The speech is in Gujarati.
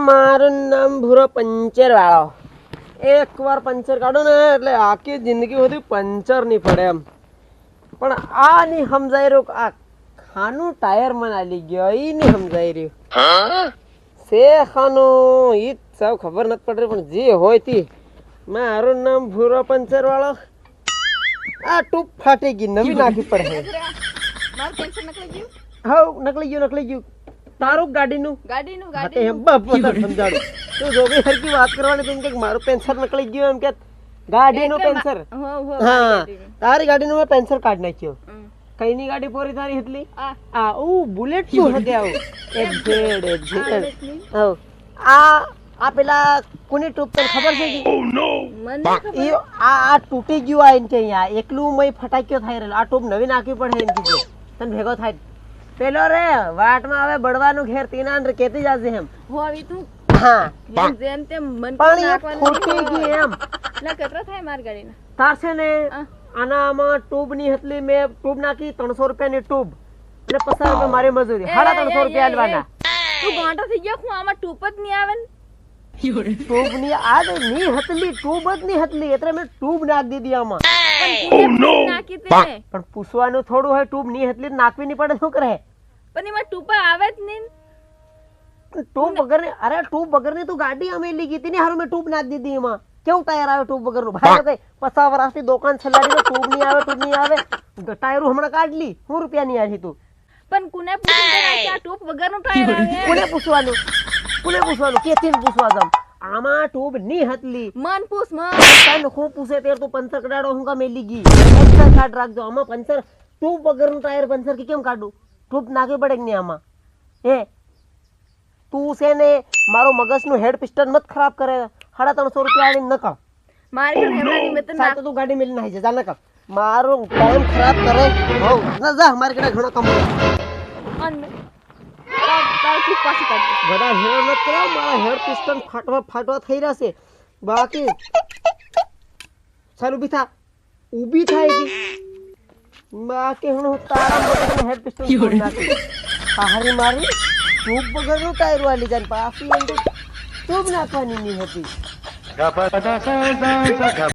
મારું નામ ભૂરો પંચર વાળો. એકવાર પંચર કાઢો ને એટલે આખી જિંદગી બધી પંચર નહીં પડે એમ. પણ આ નહીં સમજાઈ રહ્યું કે આ ખાનું ટાયર મને આલી ગયો એ નહીં સમજાઈ રહ્યું. સે ખાનું ઈ સૌ ખબર નથી પડી પણ જે હોય તી. મારું નામ ભૂરો પંચર વાળો. આ ટૂપ ફાટી ગઈ નવી નાખી પડે. હા નકલી ગયું તારું ગાડીનું સમજાડું તું જો બી હરકી વાત કરવાની તું કે મારું પેન્સર નકળી ગયું એમ કે ગાડીનું પેન્સર. હા તારી ગાડીનું મેં પેન્સર કાઢી નાખ્યો. કઈની ગાડી પોરી તારી હતી? આ ઓ બુલેટ શું હગે આવું એક્ઝેડ આ પેલા કોની ટ્યુબ તને ખબર છે કે આ તૂટી ગયું આ ઇનકે અહીંયા એકલું મય ફટાક્યો થાય રહેલો. આ ટ્યુબ નવી નાખવી પડે એમ કીધું તને ભેગો થાય પેલો રે વાટમાં હવે બળવાનું ઘેર તીના અંદર કેતી જાજે એમ હોવી તું. હા જેમ તેમ મન નાખવાનું ફૂટી ગઈ એમ ના કેટલા થાય માર ગાડીના તાર છે ને આનામાં ટ્યુબ ની હતલી મે ટ્યુબ નાખી 300 રૂપિયાની ટ્યુબ અને 50 રૂપિયા મારી મજૂરી 350 રૂપિયા આલવાના. તું ગાંડો થઈ ગયો હું આમાં ટ્યુબ જ નહીં આવે ને ટ્યુબ ની આ ની હતલી ટ્યુબ જ ની હતલી એટલે મે ટ્યુબ નાખ દીધી આમાં. નાખી તે પણ પૂછવાનું થોડું હોય ટ્યુબ ની હતલી નાખવી નહીં પડે શું કરે પણ એમાં ટ્યુબ આવે જ નહીં. ટ્યુબ વગર અરે ટ્યુબ વગર ની તું ગાડી અમે લઈ ગઈ હતી ને હારું મેં ટ્યુબ નાખ દીધી એમાં. કેવું ટાયર આવે ટ્યુબ વગર નું ભાઈ કઈ 50 વર્ષથી દુકાન છલાડી ટ્યુબ નહીં આવે ટાયર હમણાં કાઢ લી 100 રૂપિયા ની આવી તું. પણ કોને પૂછવાનું આ ટ્યુબ વગર નું ટાયર આવે કોને પૂછવાનું કેથી પૂછવા જામ આમાં ટ્યુબ ની હતલી મન પૂછ મન હું પૂછે તેર તું પંચર કઢાડો હું કા મેલી ગઈ પંચર કાઢ રાખજો આમાં પંચર ટ્યુબ વગર નું ટાયર પંચર કે કેમ કાઢું ટ્યુબ નાખવી પડે કે નહીં આમાં. તું છે ને મારો મગજ નું હેડ પિસ્ટન મત ખરાબ કરે 350 રૂપિયા આવીને નકળ મારી હેમરાની મેં તો ના તું ગાડી મેલી નાખી જા નકળ મારો ટાઈમ ખરાબ કરે હો ના જા મારી કડે ઘણો કમ અન મે તાર તું પાછી કાઢ બડા હેડ મત કરો મારા હેડ પિસ્ટન ફાટવા થઈ રહ્યા છે બાકી ચાલ ઊભી થાય કે બાકી હું તારા મોટે હેડ પિસ્ટન નાખી હારી મારી ટ્યુબ વગરનું ટાયર વાલી જાય પાછી ટ્યુબ નાખવાની નહીં હતી.